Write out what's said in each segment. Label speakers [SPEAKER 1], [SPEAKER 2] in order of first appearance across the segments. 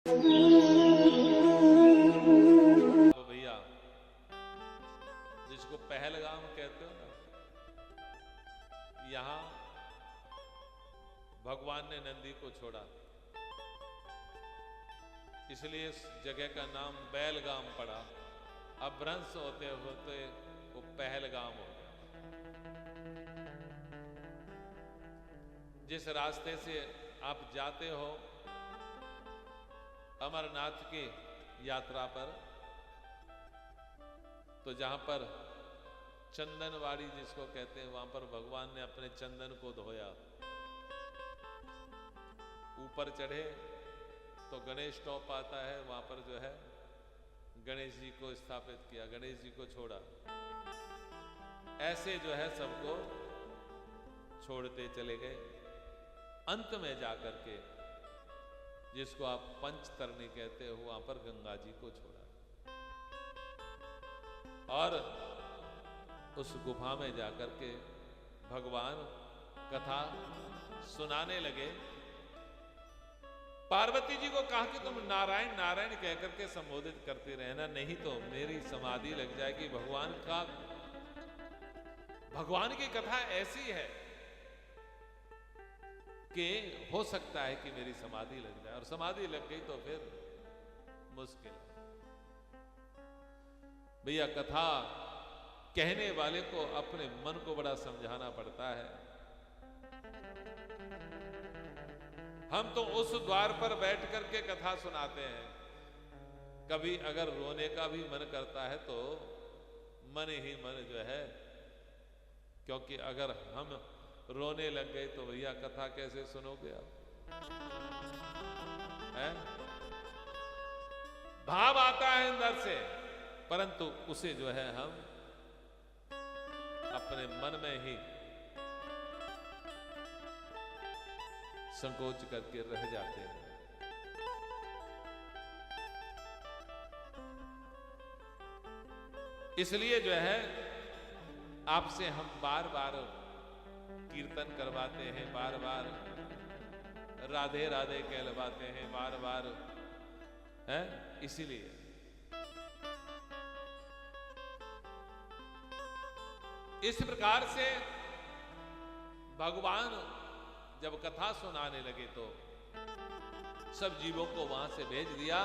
[SPEAKER 1] तो भैया, जिसको पहलगाम कहते हो ना, यहां भगवान ने नंदी को छोड़ा, इसलिए इस जगह का नाम बैलगाम पड़ा। अब भ्रंश होते होते वो पहलगाम हो गया। जिस रास्ते से आप जाते हो अमरनाथ की यात्रा पर, तो जहां पर चंदनवाड़ी जिसको कहते हैं, वहां पर भगवान ने अपने चंदन को धोया। ऊपर चढ़े तो गणेश टॉप आता है, वहां पर जो है गणेश जी को स्थापित किया, गणेश जी को छोड़ा। ऐसे जो है सबको छोड़ते चले गए। अंत में जाकर के जिसको आप पंचतरणी कहते हो, वहां पर गंगा जी को छोड़ा और उस गुफा में जाकर के भगवान कथा सुनाने लगे। पार्वती जी को कहा कि तुम नारायण नारायण कहकर के संबोधित करते रहना, नहीं तो मेरी समाधि लग जाएगी। भगवान की कथा ऐसी है कि हो सकता है कि मेरी समाधि लग जाए, और समाधि लग गई तो फिर मुश्किल। भैया, कथा कहने वाले को अपने मन को बड़ा समझाना पड़ता है। हम तो उस द्वार पर बैठ करके कथा सुनाते हैं। कभी अगर रोने का भी मन करता है तो मन ही मन जो है, क्योंकि अगर हम रोने लग गए तो भैया कथा कैसे सुनोगे आप? है? भाव आता है अंदर से, परंतु उसे जो है हम अपने मन में ही संकोच करके रह जाते हैं। इसलिए जो है आपसे हम बार बार कीर्तन करवाते हैं, बार बार राधे राधे कहलवाते हैं, बार बार है। इसीलिए इस प्रकार से भगवान जब कथा सुनाने लगे तो सब जीवों को वहां से भेज दिया।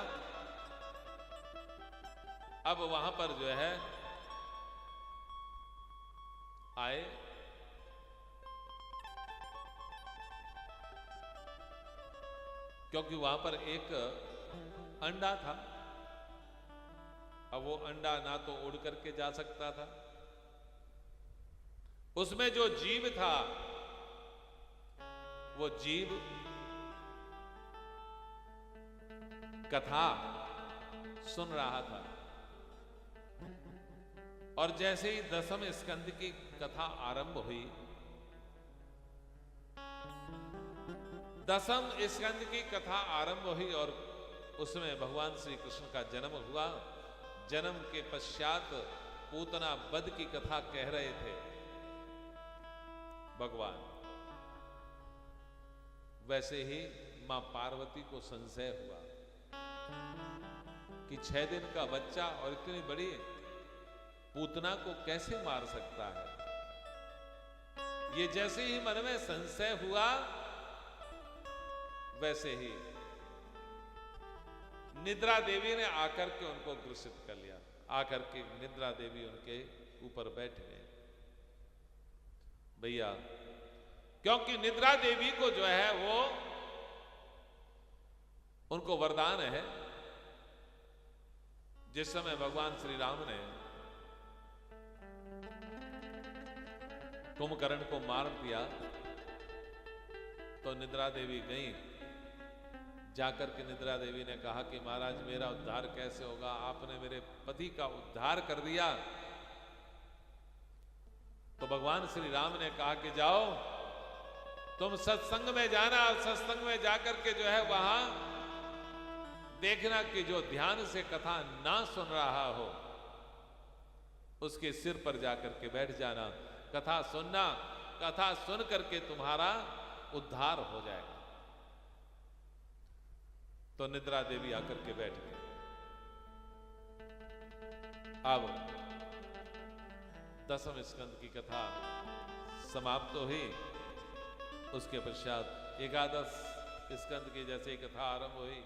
[SPEAKER 1] अब वहां पर जो है आए, क्योंकि वहां पर एक अंडा था। अब वो अंडा ना तो उड़ करके जा सकता था, उसमें जो जीव था वो जीव कथा सुन रहा था। और जैसे ही दसम स्कंद की कथा आरंभ हुई, दसम स्कंद की कथा आरंभ हुई और उसमें भगवान श्री कृष्ण का जन्म हुआ। जन्म के पश्चात पूतना वध की कथा कह रहे थे भगवान। वैसे ही मां पार्वती को संशय हुआ कि 6 दिन का बच्चा और इतनी बड़ी पूतना को कैसे मार सकता है। ये जैसे ही मन में संशय हुआ, वैसे ही निद्रा देवी ने आकर के उनको ग्रसित कर लिया। आकर के निद्रा देवी उनके ऊपर बैठ गए भैया, क्योंकि निद्रा देवी को जो है वो उनको वरदान है। जिस समय भगवान श्री राम ने कुंभकर्ण को मार दिया तो निद्रा देवी गई। जाकर के निद्रा देवी ने कहा कि महाराज, मेरा उद्धार कैसे होगा? आपने मेरे पति का उद्धार कर दिया। तो भगवान श्री राम ने कहा कि जाओ तुम सत्संग में जाना, और सत्संग में जाकर के जो है वहां देखना कि जो ध्यान से कथा ना सुन रहा हो उसके सिर पर जाकर के बैठ जाना, कथा सुनना, कथा सुन करके तुम्हारा उद्धार हो जाएगा। तो निद्रा देवी आकर के बैठ गई। अब 10वें स्कंद की कथा समाप्त तो हुई। उसके पश्चात 11 स्कंद की जैसे ही कथा आरंभ हुई,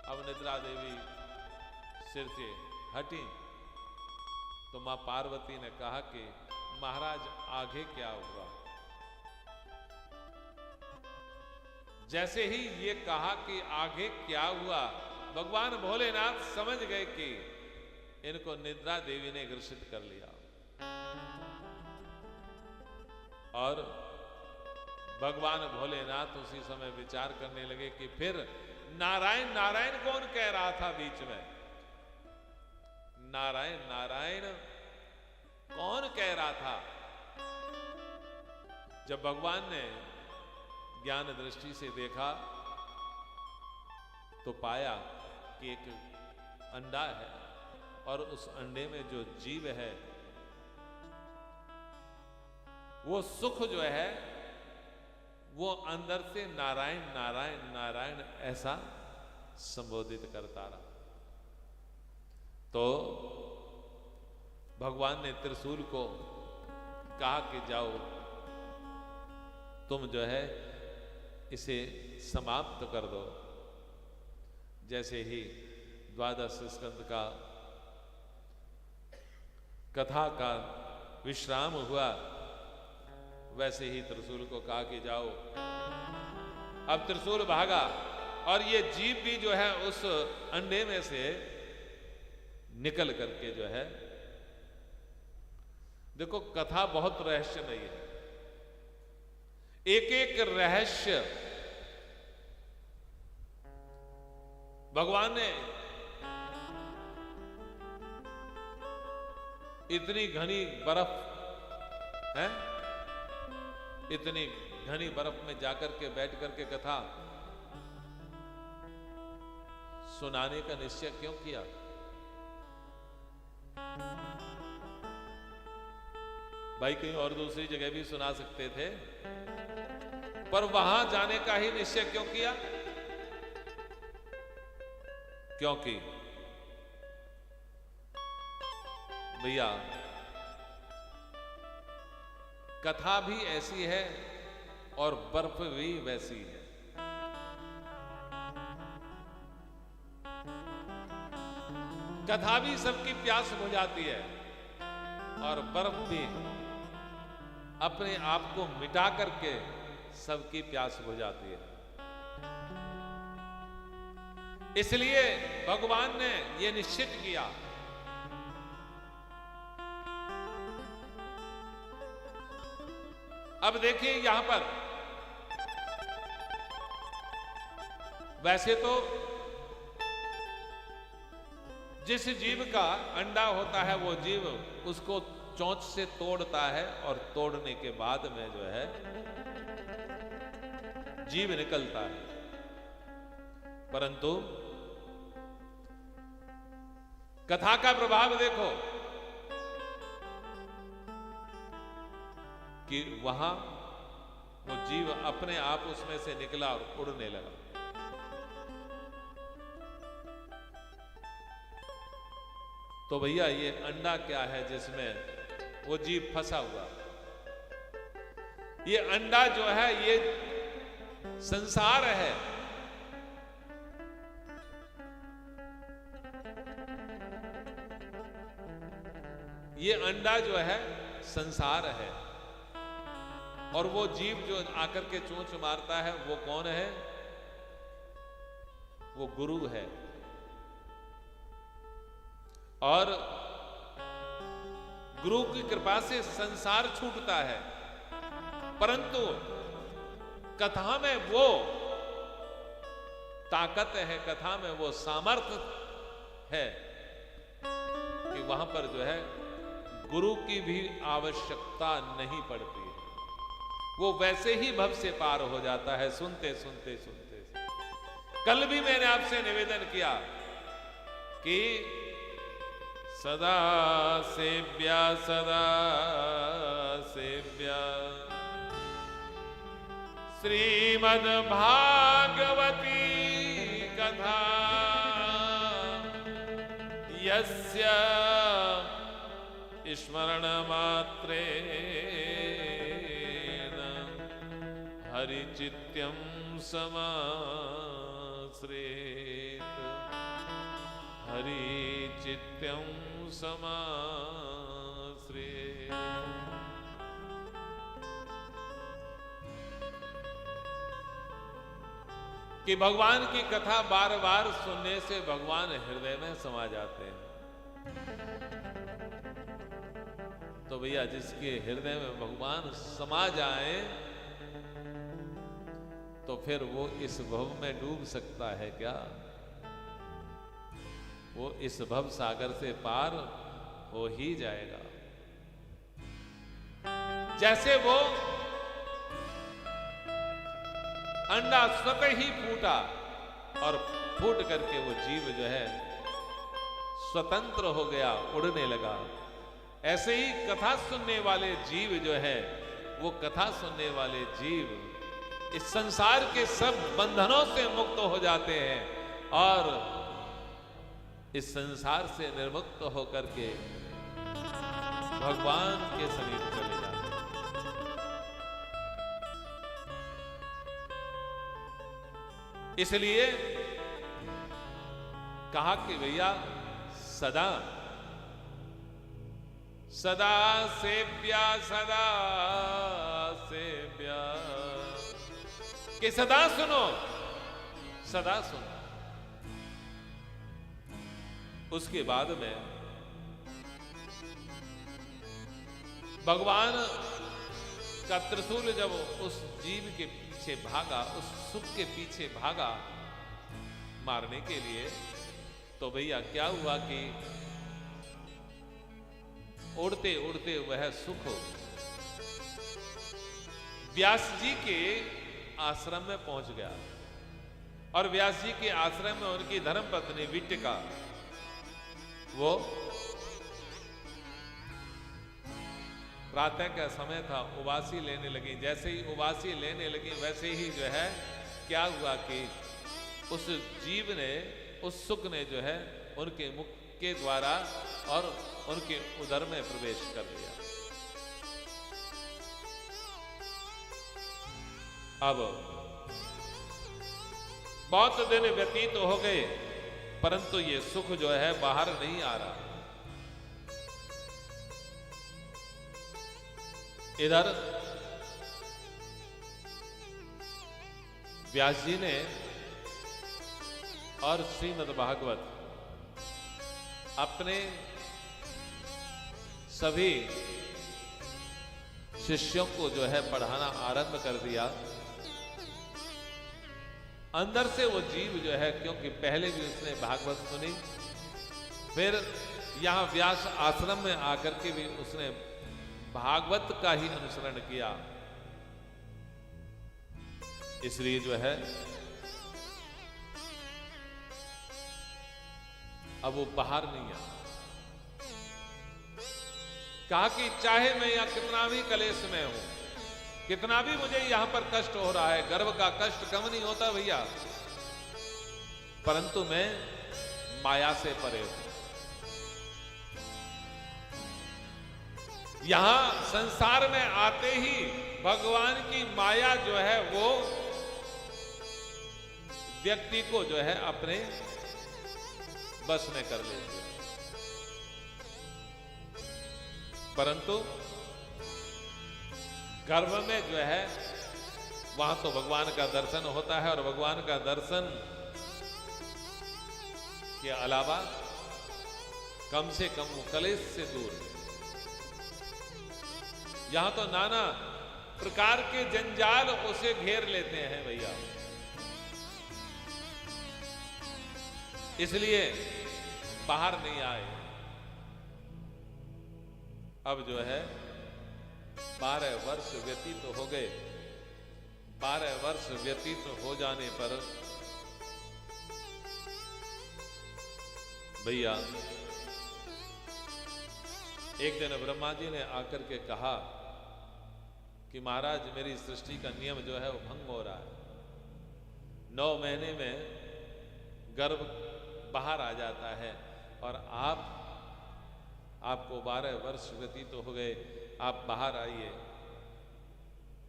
[SPEAKER 1] अब निद्रा देवी सिर से हटी तो मां पार्वती ने कहा कि महाराज आगे क्या हुआ। जैसे ही ये कहा कि आगे क्या हुआ, भगवान भोलेनाथ समझ गए कि इनको निद्रा देवी ने ग्रसित कर लिया। और भगवान भोलेनाथ उसी समय विचार करने लगे कि फिर नारायण नारायण कौन कह रहा था बीच में, नारायण नारायण कौन कह रहा था। जब भगवान ने ज्ञान दृष्टि से देखा तो पाया कि एक अंडा है और उस अंडे में जो जीव है वो सुख जो है वो अंदर से नारायण नारायण नारायण ऐसा संबोधित करता रहा। तो भगवान ने त्रिशूल को कहा कि जाओ तुम जो है इसे समाप्त कर दो। जैसे ही 12 स्कंद का कथा का विश्राम हुआ, वैसे ही त्रिशूल को कहा कि जाओ। अब त्रिशूल भागा और ये जीव भी जो है उस अंडे में से निकल करके जो है, देखो कथा बहुत रहस्यमयी है। एक एक रहस्य भगवान ने इतनी घनी बर्फ है, इतनी घनी बर्फ में जाकर के बैठ करके कथा सुनाने का निश्चय क्यों किया। भाई कहीं और दूसरी जगह भी सुना सकते थे, पर वहां जाने का ही निश्चय क्यों किया। क्योंकि भैया कथा भी ऐसी है और बर्फ भी वैसी है। कथा भी सबकी प्यास बुझाती है और बर्फ भी अपने आप को मिटा करके सबकी प्यास बुझाती है। इसलिए भगवान ने यह निश्चित किया अब देखिए यहां पर वैसे तो जिस जीव का अंडा होता है वो जीव उसको चोंच से तोड़ता है और तोड़ने के बाद में जो है जीव निकलता है। परंतु कथा का प्रभाव देखो कि वहां वो जीव अपने आप उसमें से निकला और उड़ने लगा। तो भैया ये अंडा क्या है जिसमें वो जीव फंसा हुआ। ये अंडा जो है ये संसार है। ये अंडा जो है संसार है और वो जीव जो आकर के चोंच मारता है वो कौन है? वो गुरु है। और गुरु की कृपा से संसार छूटता है। परंतु कथा में वो ताकत है, कथा में वो सामर्थ्य है कि वहां पर जो है गुरु की भी आवश्यकता नहीं पड़ती है। वो वैसे ही भव से पार हो जाता है सुनते सुनते सुनते। कल भी मैंने आपसे निवेदन किया कि सदा सेव्या श्रीमद् भागवती कथा यस्य स्मरण मात्रेण हरिचित्यं समाश्रेत, हरिचित्यं समाश्रेत। कि भगवान की कथा बार बार सुनने से भगवान हृदय में समा जाते हैं। तो भैया जिसके हृदय में भगवान समा जाए तो फिर वो इस भव में डूब सकता है क्या? वो इस भव सागर से पार हो ही जाएगा। जैसे वो अंडा स्वतः ही फूटा और फूट करके वो जीव जो है स्वतंत्र हो गया, उड़ने लगा, ऐसे ही कथा सुनने वाले जीव जो है, वो कथा सुनने वाले जीव इस संसार के सब बंधनों से मुक्त हो जाते हैं और इस संसार से निर्मुक्त होकर के भगवान के समीप चले जाते हैं। इसलिए कहा कि भैया सदा सदा सेव्या, सदा सेव्या, कि सदा सुनो, सदा सुनो। उसके बाद में भगवान का त्रिशूल जब उस जीव के पीछे भागा, उस सुख के पीछे भागा मारने के लिए, तो भैया क्या हुआ कि उड़ते उड़ते वह सुख व्यास जी के आश्रम में पहुंच गया और व्यास जी के आश्रम में उनकी धर्मपत्नी विट्टिका वो प्रातः का समय था, उबासी लेने लगी। जैसे ही उबासी लेने लगी वैसे ही जो है क्या हुआ कि उस जीव ने, उस सुख ने जो है उनके मुख के द्वारा और उनके उदर में प्रवेश कर लिया। अब बहुत दिन व्यतीत हो गए परंतु ये सुख जो है बाहर नहीं आ रहा। इधर व्यास जी ने और श्रीमद् भागवत अपने सभी शिष्यों को जो है पढ़ाना आरंभ कर दिया। अंदर से वो जीव जो है, क्योंकि पहले भी उसने भागवत सुनी, फिर यहां व्यास आश्रम में आकर के भी उसने भागवत का ही अनुसरण किया, इसलिए जो है अब वो बाहर नहीं आ। कहा कि चाहे मैं यहां कितना भी कलेश में हूं, कितना भी मुझे यहां पर कष्ट हो रहा है, गर्भ का कष्ट कम नहीं होता भैया, परंतु मैं माया से परे हूं। यहां संसार में आते ही भगवान की माया जो है वो व्यक्ति को जो है अपने बस में कर लेती है, परंतु गर्भ में जो है वहां तो भगवान का दर्शन होता है और भगवान का दर्शन के अलावा कम से कम कलेश से दूर। यहां तो नाना प्रकार के जंजाल उसे घेर लेते हैं भैया, इसलिए बाहर नहीं आए। अब जो है 12 वर्ष व्यतीत हो गए। 12 वर्ष व्यतीत हो जाने पर भैया एक दिन ब्रह्मा जी ने आकर के कहा कि महाराज मेरी सृष्टि का नियम जो है वो भंग हो रहा है। 9 महीने में गर्भ बाहर आ जाता है, और आपको 12 वर्ष व्यतीत हो गए, आप बाहर आइए।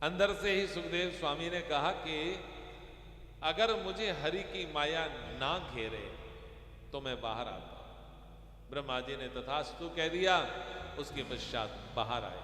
[SPEAKER 1] अंदर से ही सुखदेव स्वामी ने कहा कि अगर मुझे हरि की माया ना घेरे तो मैं बाहर आता हूं। ब्रह्मा जी ने तथास्तु कह दिया, उसके पश्चात बाहर आए।